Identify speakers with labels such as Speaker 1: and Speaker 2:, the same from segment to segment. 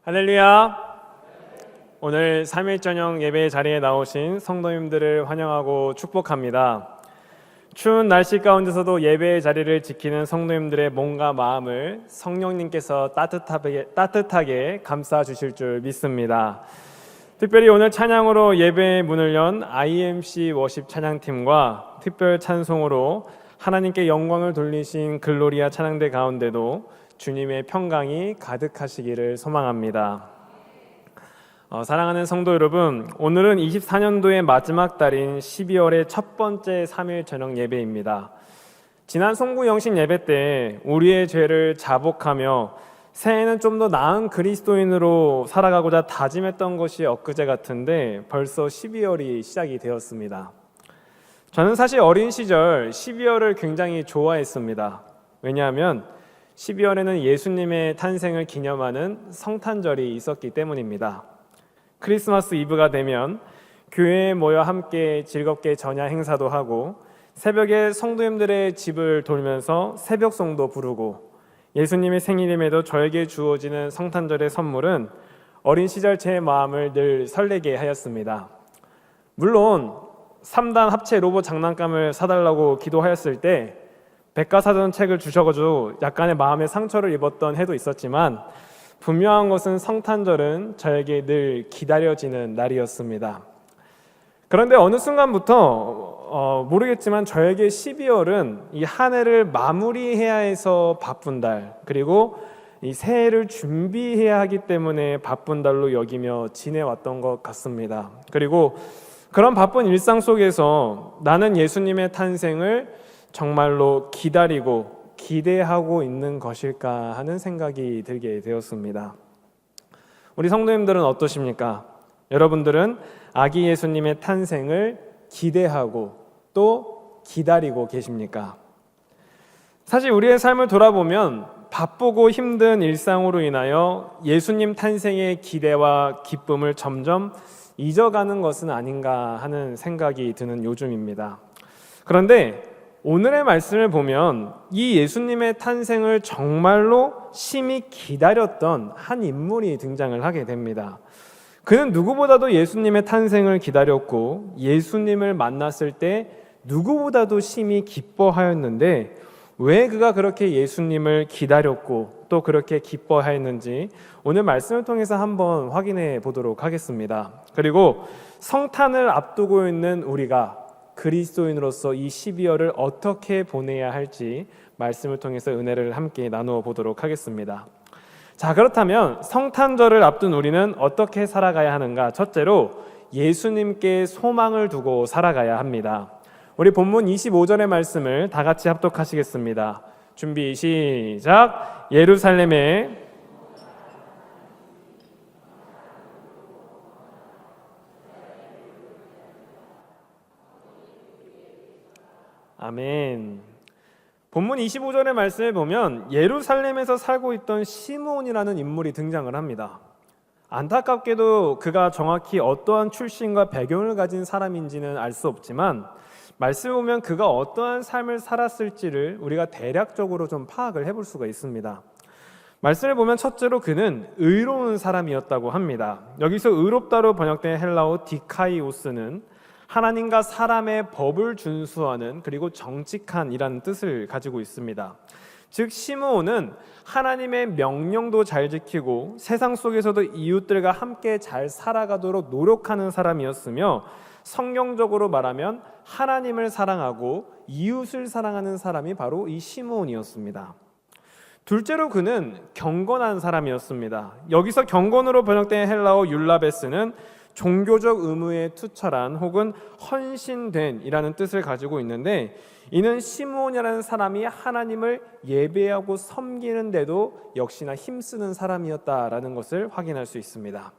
Speaker 1: 할렐루야. 오늘 3일 저녁 예배 자리에 나오신 성도님들을 환영하고 축복합니다. 추운 날씨 가운데서도 예배의 자리를 지키는 성도님들의 몸과 마음을 성령님께서 따뜻하게 감싸 주실 줄 믿습니다. 특별히 오늘 찬양으로 예배의 문을 연 IMC 워십 찬양팀과 특별 찬송으로 하나님께 영광을 돌리신 글로리아 찬양대 가운데도 주님의 평강이 가득하시기를 소망합니다. 사랑하는 성도 여러분, 오늘은 24년도의 마지막 달인 12월의 첫 번째 3일 저녁 예배입니다. 지난 송구 영신 예배 때 우리의 죄를 자복하며 새해에는 좀 더 나은 그리스도인으로 살아가고자 다짐했던 것이 엊그제 같은데 벌써 12월이 시작이 되었습니다. 저는 사실 어린 시절 12월을 굉장히 좋아했습니다. 왜냐하면 12월에는 예수님의 탄생을 기념하는 성탄절이 있었기 때문입니다. 크리스마스 이브가 되면 교회에 모여 함께 즐겁게 전야 행사도 하고 새벽에 성도님들의 집을 돌면서 새벽송도 부르고 예수님의 생일임에도 저에게 주어지는 성탄절의 선물은 어린 시절 제 마음을 늘 설레게 하였습니다. 물론 3단 합체 로봇 장난감을 사달라고 기도하였을 때 백과사전 책을 주셔가지고 약간의 마음의 상처를 입었던 해도 있었지만 분명한 것은 성탄절은 저에게 늘 기다려지는 날이었습니다. 그런데 어느 순간부터 모르겠지만 저에게 12월은 이 한 해를 마무리해야 해서 바쁜 달, 그리고 이 새해를 준비해야 하기 때문에 바쁜 달로 여기며 지내왔던 것 같습니다. 그리고 그런 바쁜 일상 속에서 나는 예수님의 탄생을 정말로 기다리고 기대하고 있는 것일까 하는 생각이 들게 되었습니다. 우리 성도님들은 어떠십니까? 여러분들은 아기 예수님의 탄생을 기대하고 또 기다리고 계십니까? 사실 우리의 삶을 돌아보면 바쁘고 힘든 일상으로 인하여 예수님 탄생의 기대와 기쁨을 점점 잊어가는 것은 아닌가 하는 생각이 드는 요즘입니다. 그런데 오늘의 말씀을 보면 이 예수님의 탄생을 정말로 심히 기다렸던 한 인물이 등장을 하게 됩니다. 그는 누구보다도 예수님의 탄생을 기다렸고 예수님을 만났을 때 누구보다도 심히 기뻐하였는데 왜 그가 그렇게 예수님을 기다렸고 또 그렇게 기뻐하였는지 오늘 말씀을 통해서 한번 확인해 보도록 하겠습니다. 그리고 성탄을 앞두고 있는 우리가 그리스도인으로서 이 12월을 어떻게 보내야 할지 말씀을 통해서 은혜를 함께 나누어 보도록 하겠습니다. 자, 그렇다면 성탄절을 앞둔 우리는 어떻게 살아가야 하는가? 첫째로 예수님께 소망을 두고 살아가야 합니다. 우리 본문 25절의 말씀을 다 같이 합독하시겠습니다. 준비 시작. 예루살렘에 아멘. 본문 25절의 말씀을 보면 예루살렘에서 살고 있던 시므온이라는 인물이 등장을 합니다. 안타깝게도 그가 정확히 어떠한 출신과 배경을 가진 사람인지는 알 수 없지만 말씀을 보면 그가 어떠한 삶을 살았을지를 우리가 대략적으로 좀 파악을 해볼 수가 있습니다. 말씀을 보면 첫째로 그는 의로운 사람이었다고 합니다. 여기서 의롭다로 번역된 헬라어 디카이오스는 하나님과 사람의 법을 준수하는 그리고 정직한이라는 뜻을 가지고 있습니다. 즉 시므온은 하나님의 명령도 잘 지키고 세상 속에서도 이웃들과 함께 잘 살아가도록 노력하는 사람이었으며 성경적으로 말하면 하나님을 사랑하고 이웃을 사랑하는 사람이 바로 이 시므온이었습니다. 둘째로 그는 경건한 사람이었습니다. 여기서 경건으로 번역된 헬라어 율라베스는 종교적 의무에 투철한 혹은 헌신된 이라는 뜻을 가지고 있는데 이는 시므온이라는 사람이 하나님을 예배하고 섬기는데도 역시나 힘쓰는 사람이었다라는 것을 확인할 수 있습니다.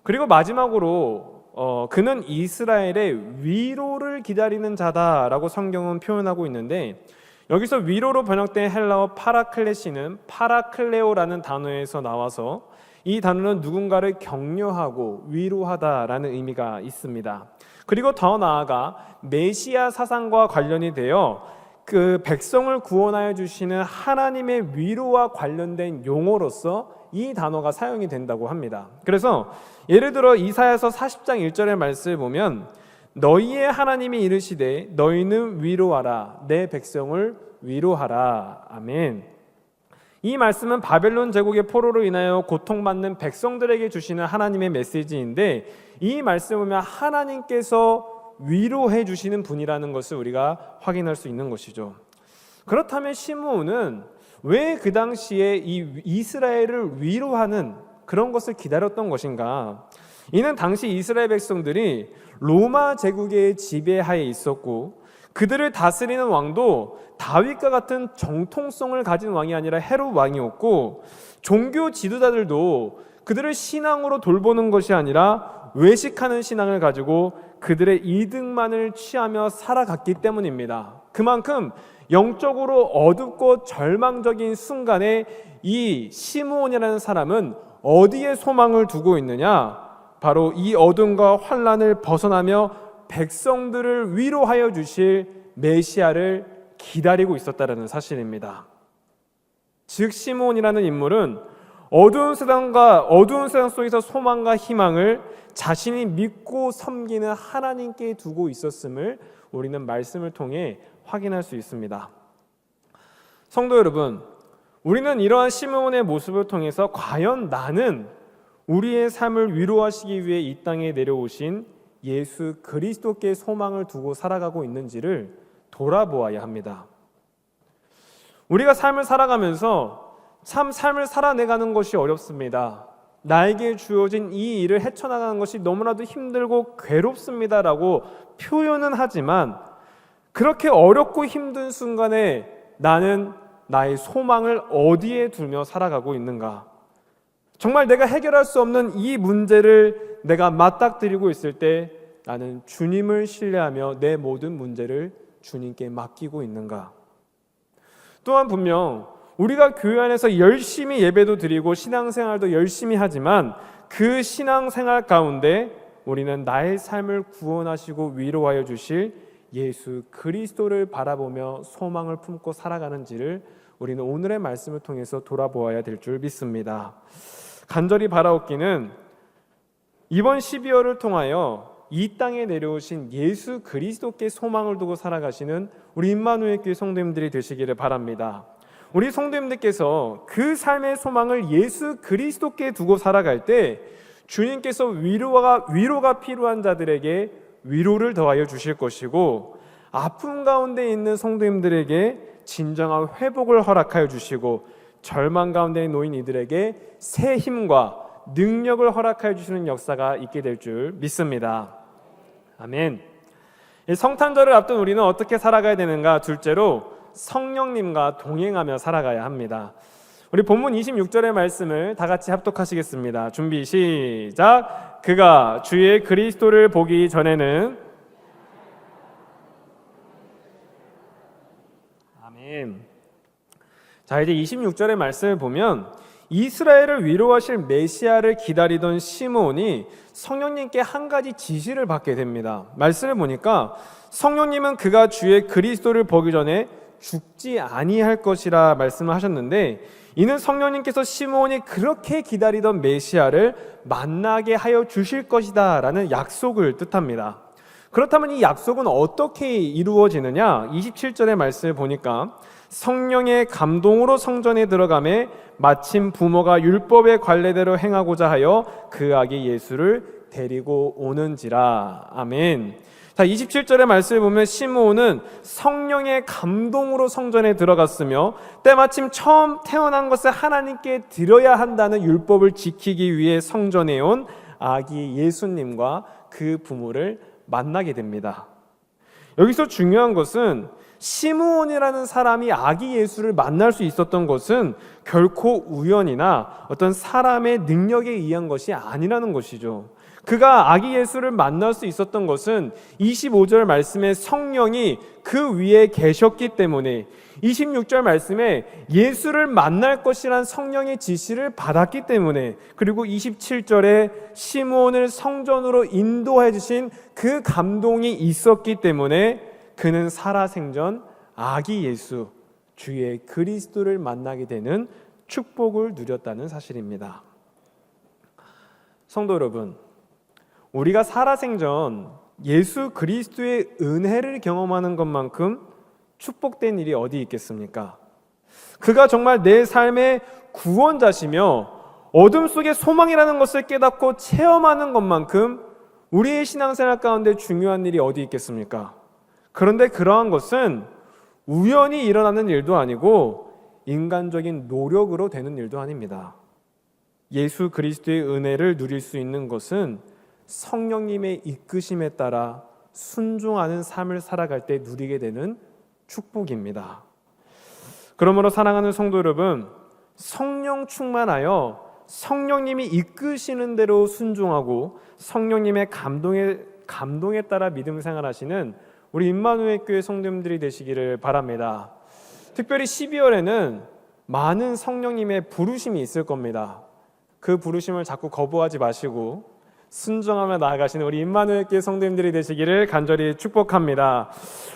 Speaker 1: 그리고 마지막으로 그는 이스라엘의 위로를 기다리는 자다라고 성경은 표현하고 있는데 여기서 위로로 번역된 헬라어 파라클레시는 파라클레오라는 단어에서 나와서 이 단어는 누군가를 격려하고 위로하다라는 의미가 있습니다. 그리고 더 나아가 메시아 사상과 관련이 되어 그 백성을 구원하여 주시는 하나님의 위로와 관련된 용어로서 이 단어가 사용이 된다고 합니다. 그래서 예를 들어 이사야서 40장 1절의 말씀을 보면 너희의 하나님이 이르시되 너희는 위로하라 내 백성을 위로하라. 아멘. 이 말씀은 바벨론 제국의 포로로 인하여 고통받는 백성들에게 주시는 하나님의 메시지인데, 이 말씀을 보면 하나님께서 위로해 주시는 분이라는 것을 우리가 확인할 수 있는 것이죠. 그렇다면 시므온은 왜 그 당시에 이 이스라엘을 위로하는 그런 것을 기다렸던 것인가? 이는 당시 이스라엘 백성들이 로마 제국의 지배하에 있었고, 그들을 다스리는 왕도 다윗과 같은 정통성을 가진 왕이 아니라 헤롯 왕이었고, 종교 지도자들도 그들을 신앙으로 돌보는 것이 아니라 외식하는 신앙을 가지고 그들의 이득만을 취하며 살아갔기 때문입니다. 그만큼 영적으로 어둡고 절망적인 순간에 이 시므온이라는 사람은 어디에 소망을 두고 있느냐? 바로 이 어둠과 환난을 벗어나며 백성들을 위로하여 주실 메시아를 기다리고 있었다는 사실입니다. 즉 시므온이라는 인물은 어두운 세상 속에서 소망과 희망을 자신이 믿고 섬기는 하나님께 두고 있었음을 우리는 말씀을 통해 확인할 수 있습니다. 성도 여러분, 우리는 이러한 시므온의 모습을 통해서 과연 나는 우리의 삶을 위로하시기 위해 이 땅에 내려오신 예수 그리스도께 소망을 두고 살아가고 있는지를 돌아보아야 합니다. 우리가 삶을 살아가면서 참 삶을 살아내가는 것이 어렵습니다. 나에게 주어진 이 일을 헤쳐나가는 것이 너무나도 힘들고 괴롭습니다라고 표현은 하지만, 그렇게 어렵고 힘든 순간에 나는 나의 소망을 어디에 두며 살아가고 있는가? 정말 내가 해결할 수 없는 이 문제를 내가 맞닥뜨리고 있을 때 나는 주님을 신뢰하며 내 모든 문제를 주님께 맡기고 있는가? 또한 분명 우리가 교회 안에서 열심히 예배도 드리고 신앙생활도 열심히 하지만 그 신앙생활 가운데 우리는 나의 삶을 구원하시고 위로하여 주실 예수 그리스도를 바라보며 소망을 품고 살아가는지를 우리는 오늘의 말씀을 통해서 돌아보아야 될 줄 믿습니다. 간절히 바라옵기는 이번 12월을 통하여 이 땅에 내려오신 예수 그리스도께 소망을 두고 살아가시는 우리 임마누엘 교회 성도님들이 되시기를 바랍니다. 우리 성도님들께서 그 삶의 소망을 예수 그리스도께 두고 살아갈 때 주님께서 위로가 필요한 자들에게 위로를 더하여 주실 것이고, 아픔 가운데 있는 성도님들에게 진정한 회복을 허락하여 주시고, 절망 가운데 놓인 이들에게 새 힘과 능력을 허락하여 주시는 역사가 있게 될 줄 믿습니다. 아멘. 성탄절을 앞둔 우리는 어떻게 살아가야 되는가? 둘째로 성령님과 동행하며 살아가야 합니다. 우리 본문 26절의 말씀을 다 같이 합독하시겠습니다. 준비 시작. 그가 주의 그리스도를 보기 전에는, 아멘. 자, 이제 26절의 말씀을 보면 이스라엘을 위로하실 메시아를 기다리던 시므온이 성령님께 한 가지 지시를 받게 됩니다. 말씀을 보니까 성령님은 그가 주의 그리스도를 보기 전에 죽지 아니할 것이라 말씀을 하셨는데, 이는 성령님께서 시므온이 그렇게 기다리던 메시아를 만나게 하여 주실 것이다 라는 약속을 뜻합니다. 그렇다면 이 약속은 어떻게 이루어지느냐? 27절의 말씀을 보니까 성령의 감동으로 성전에 들어가매 마침 부모가 율법의 관례대로 행하고자 하여 그 아기 예수를 데리고 오는지라. 아멘. 자, 27절의 말씀을 보면 시므온은 성령의 감동으로 성전에 들어갔으며 때마침 처음 태어난 것을 하나님께 드려야 한다는 율법을 지키기 위해 성전에 온 아기 예수님과 그 부모를 만나게 됩니다. 여기서 중요한 것은 시므온이라는 사람이 아기 예수를 만날 수 있었던 것은 결코 우연이나 어떤 사람의 능력에 의한 것이 아니라는 것이죠. 그가 아기 예수를 만날 수 있었던 것은 25절 말씀에 성령이 그 위에 계셨기 때문에, 26절 말씀에 예수를 만날 것이란 성령의 지시를 받았기 때문에, 그리고 27절에 시므온을 성전으로 인도해 주신 그 감동이 있었기 때문에 그는 살아생전 아기 예수, 주의 그리스도를 만나게 되는 축복을 누렸다는 사실입니다. 성도 여러분, 우리가 살아생전 예수 그리스도의 은혜를 경험하는 것만큼 축복된 일이 어디 있겠습니까? 그가 정말 내 삶의 구원자시며 어둠 속에 소망이라는 것을 깨닫고 체험하는 것만큼 우리의 신앙생활 가운데 중요한 일이 어디 있겠습니까? 그런데 그러한 것은 우연히 일어나는 일도 아니고 인간적인 노력으로 되는 일도 아닙니다. 예수 그리스도의 은혜를 누릴 수 있는 것은 성령님의 이끄심에 따라 순종하는 삶을 살아갈 때 누리게 되는 축복입니다. 그러므로 사랑하는 성도 여러분, 성령 충만하여 성령님이 이끄시는 대로 순종하고 성령님의 감동에 따라 믿음 생활하시는 우리 임마누엘 교회 성도님들이 되시기를 바랍니다. 특별히 12월에는 많은 성령님의 부르심이 있을 겁니다. 그 부르심을 자꾸 거부하지 마시고 순종하며 나아가시는 우리 임마누엘 교회 성도님들이 되시기를 간절히 축복합니다.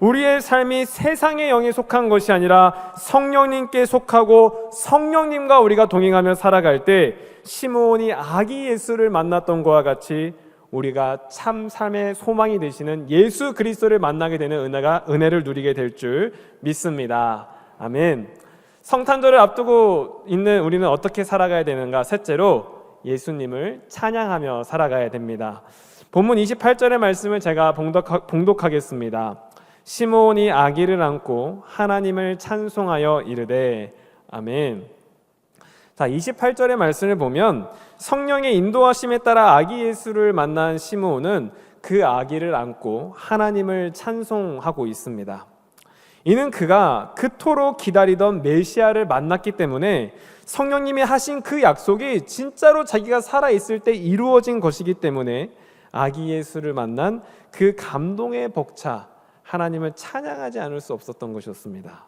Speaker 1: 우리의 삶이 세상의 영에 속한 것이 아니라 성령님께 속하고 성령님과 우리가 동행하며 살아갈 때 시므온이 아기 예수를 만났던 것과 같이 우리가 참 삶의 소망이 되시는 예수 그리스도를 만나게 되는 은혜를 누리게 될 줄 믿습니다. 아멘. 성탄절을 앞두고 있는 우리는 어떻게 살아가야 되는가? 셋째로 예수님을 찬양하며 살아가야 됩니다. 본문 28절의 말씀을 제가 봉독하겠습니다. 시므온이 아기를 안고 하나님을 찬송하여 이르되 아멘. 자, 28절의 말씀을 보면 성령의 인도하심에 따라 아기 예수를 만난 시므온은 그 아기를 안고 하나님을 찬송하고 있습니다. 이는 그가 그토록 기다리던 메시아를 만났기 때문에 성령님이 하신 그 약속이 진짜로 자기가 살아있을 때 이루어진 것이기 때문에 아기 예수를 만난 그 감동에 벅차 하나님을 찬양하지 않을 수 없었던 것이었습니다.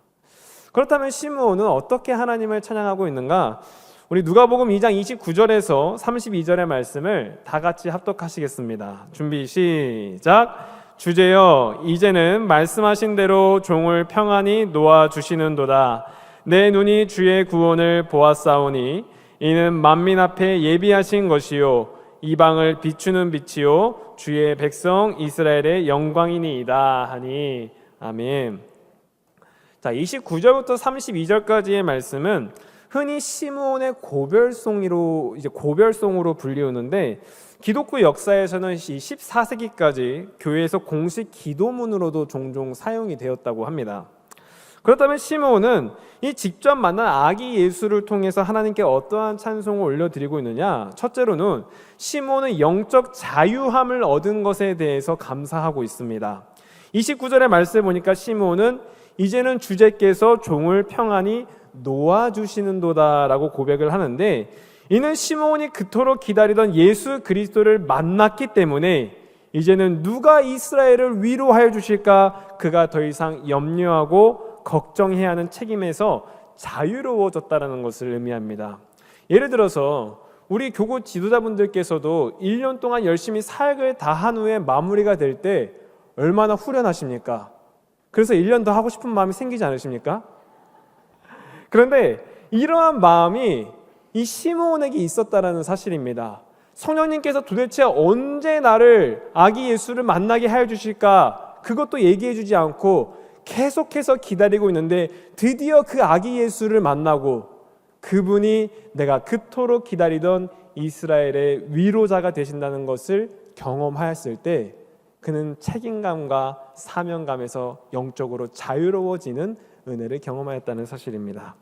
Speaker 1: 그렇다면 시므온은 어떻게 하나님을 찬양하고 있는가? 우리 누가복음 2장 29절에서 32절의 말씀을 다 같이 합독하시겠습니다. 준비 시작. 주제여 이제는 말씀하신 대로 종을 평안히 놓아주시는도다. 내 눈이 주의 구원을 보았사오니 이는 만민 앞에 예비하신 것이요 이방을 비추는 빛이요 주의 백성 이스라엘의 영광이니이다 하니 아멘. 자, 29절부터 32절까지의 말씀은 흔히 시므온의 고별송으로 불리우는데 기독교 역사에서는 14세기까지 교회에서 공식 기도문으로도 종종 사용이 되었다고 합니다. 그렇다면 시므온은 이 직접 만난 아기 예수를 통해서 하나님께 어떠한 찬송을 올려드리고 있느냐? 첫째로는 시므온은 영적 자유함을 얻은 것에 대해서 감사하고 있습니다. 29절의 말씀을 보니까 시므온은 이제는 주제께서 종을 평안히 놓아주시는도다 라고 고백을 하는데, 이는 시므온이 그토록 기다리던 예수 그리스도를 만났기 때문에 이제는 누가 이스라엘을 위로하여 주실까 그가 더 이상 염려하고 걱정해야 하는 책임에서 자유로워졌다는 것을 의미합니다. 예를 들어서 우리 교구 지도자분들께서도 1년 동안 열심히 사역을 다한 후에 마무리가 될 때 얼마나 후련하십니까? 그래서 1년 더 하고 싶은 마음이 생기지 않으십니까? 그런데 이러한 마음이 이 시므온에게 있었다는 사실입니다. 성령님께서 도대체 언제 나를 아기 예수를 만나게 하여 주실까? 그것도 얘기해 주지 않고 계속해서 기다리고 있는데 드디어 그 아기 예수를 만나고 그분이 내가 그토록 기다리던 이스라엘의 위로자가 되신다는 것을 경험하였을 때 그는 책임감과 사명감에서 영적으로 자유로워지는 은혜를 경험하였다는 사실입니다.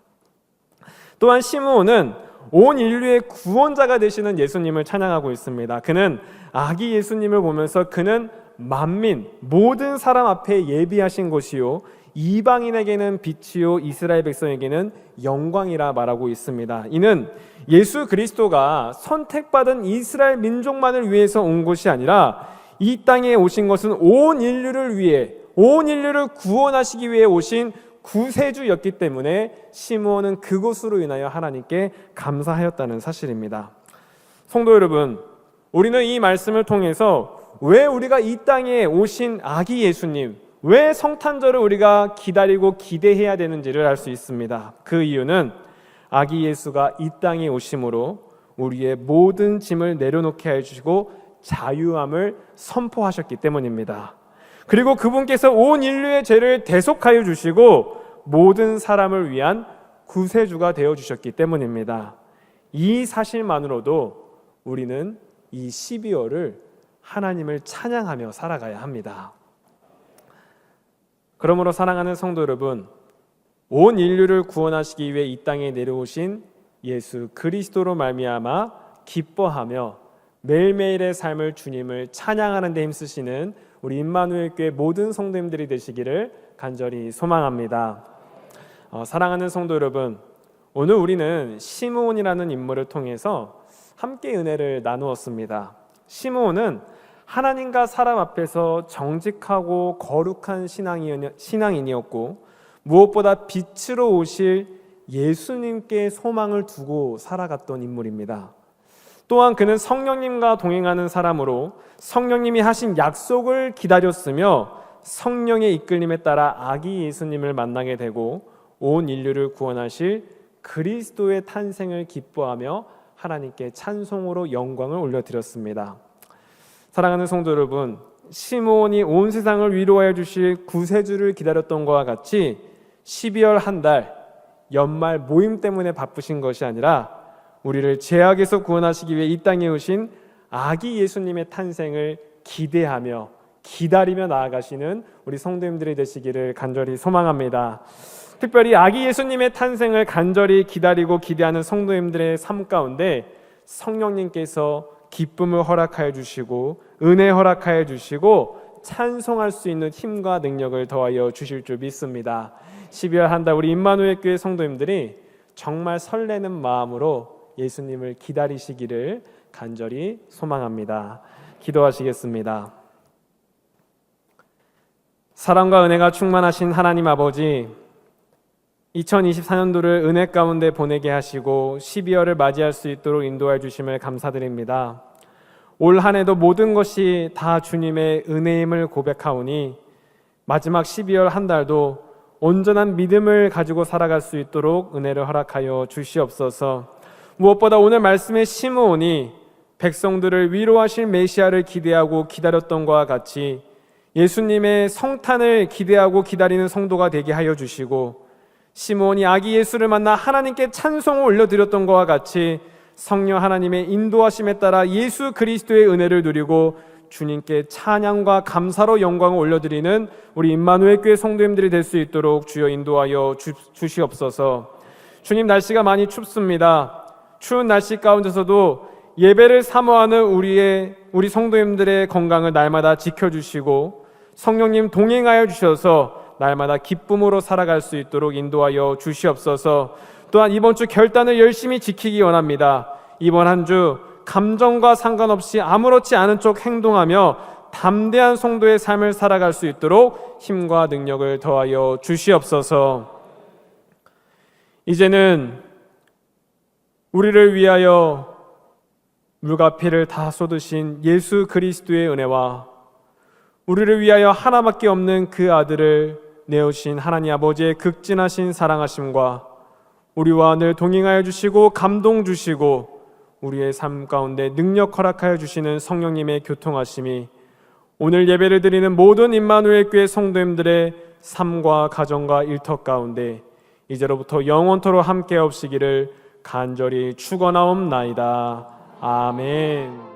Speaker 1: 또한 시므온은 온 인류의 구원자가 되시는 예수님을 찬양하고 있습니다. 그는 아기 예수님을 보면서 그는 만민 모든 사람 앞에 예비하신 것이요 이방인에게는 빛이요 이스라엘 백성에게는 영광이라 말하고 있습니다. 이는 예수 그리스도가 선택받은 이스라엘 민족만을 위해서 온 것이 아니라 이 땅에 오신 것은 온 인류를 위해, 온 인류를 구원하시기 위해 오신 구세주였기 때문에 시므온은 그것으로 인하여 하나님께 감사하였다는 사실입니다. 성도 여러분, 우리는 이 말씀을 통해서 왜 우리가 이 땅에 오신 아기 예수님, 왜 성탄절을 우리가 기다리고 기대해야 되는지를 알 수 있습니다. 그 이유는 아기 예수가 이 땅에 오심으로 우리의 모든 짐을 내려놓게 해주시고 자유함을 선포하셨기 때문입니다. 그리고 그분께서 온 인류의 죄를 대속하여 주시고 모든 사람을 위한 구세주가 되어주셨기 때문입니다. 이 사실만으로도 우리는 이 12월을 하나님을 찬양하며 살아가야 합니다. 그러므로 사랑하는 성도 여러분, 온 인류를 구원하시기 위해 이 땅에 내려오신 예수 그리스도로 말미암아 기뻐하며 매일매일의 삶을 주님을 찬양하는 데 힘쓰시는 우리 임마누엘 교회 모든 성도님들이 되시기를 간절히 소망합니다. 사랑하는 성도 여러분, 오늘 우리는 시므온이라는 인물을 통해서 함께 은혜를 나누었습니다. 시므온은 하나님과 사람 앞에서 정직하고 거룩한 신앙인이었고 무엇보다 빛으로 오실 예수님께 소망을 두고 살아갔던 인물입니다. 또한 그는 성령님과 동행하는 사람으로 성령님이 하신 약속을 기다렸으며 성령의 이끌림에 따라 아기 예수님을 만나게 되고 온 인류를 구원하실 그리스도의 탄생을 기뻐하며 하나님께 찬송으로 영광을 올려드렸습니다. 사랑하는 성도 여러분, 시므온이 온 세상을 위로하여 주실 구세주를 기다렸던 것과 같이 12월 한 달 연말 모임 때문에 바쁘신 것이 아니라 우리를 죄악에서 구원하시기 위해 이 땅에 오신 아기 예수님의 탄생을 기대하며 기다리며 나아가시는 우리 성도님들이 되시기를 간절히 소망합니다. 특별히 아기 예수님의 탄생을 간절히 기다리고 기대하는 성도님들의 삶 가운데 성령님께서 기쁨을 허락하여 주시고 은혜 허락하여 주시고 찬송할 수 있는 힘과 능력을 더하여 주실 줄 믿습니다. 12월 한 달 우리 임마누엘 교회 성도님들이 정말 설레는 마음으로 예수님을 기다리시기를 간절히 소망합니다. 기도하시겠습니다. 사랑과 은혜가 충만하신 하나님 아버지, 2024년도를 은혜 가운데 보내게 하시고 12월을 맞이할 수 있도록 인도해 주심을 감사드립니다. 올 한 해도 모든 것이 다 주님의 은혜임을 고백하오니 마지막 12월 한 달도 온전한 믿음을 가지고 살아갈 수 있도록 은혜를 허락하여 주시옵소서. 무엇보다 오늘 말씀의 시므온이 백성들을 위로하실 메시아를 기대하고 기다렸던 것과 같이 예수님의 성탄을 기대하고 기다리는 성도가 되게 하여 주시고, 시므온이 아기 예수를 만나 하나님께 찬송을 올려드렸던 것과 같이 성령 하나님의 인도하심에 따라 예수 그리스도의 은혜를 누리고 주님께 찬양과 감사로 영광을 올려드리는 우리 임마누엘 교회 성도님들이 될 수 있도록 주여 인도하여 주시옵소서. 주님, 날씨가 많이 춥습니다. 추운 날씨 가운데서도 예배를 사모하는 우리 성도님들의 건강을 날마다 지켜주시고 성령님 동행하여 주셔서 날마다 기쁨으로 살아갈 수 있도록 인도하여 주시옵소서. 또한 이번 주 결단을 열심히 지키기 원합니다. 이번 한 주 감정과 상관없이 아무렇지 않은 쪽 행동하며 담대한 성도의 삶을 살아갈 수 있도록 힘과 능력을 더하여 주시옵소서. 이제는 우리를 위하여 물과 피를 다 쏟으신 예수 그리스도의 은혜와 우리를 위하여 하나밖에 없는 그 아들을 내오신 하나님 아버지의 극진하신 사랑하심과 우리와 늘 동행하여 주시고 감동 주시고 우리의 삶 가운데 능력 허락하여 주시는 성령님의 교통하심이 오늘 예배를 드리는 모든 임마누엘 교회 성도님들의 삶과 가정과 일터 가운데 이제로부터 영원토록 함께 없으기를 간절히 축원하옵나이다. 아멘.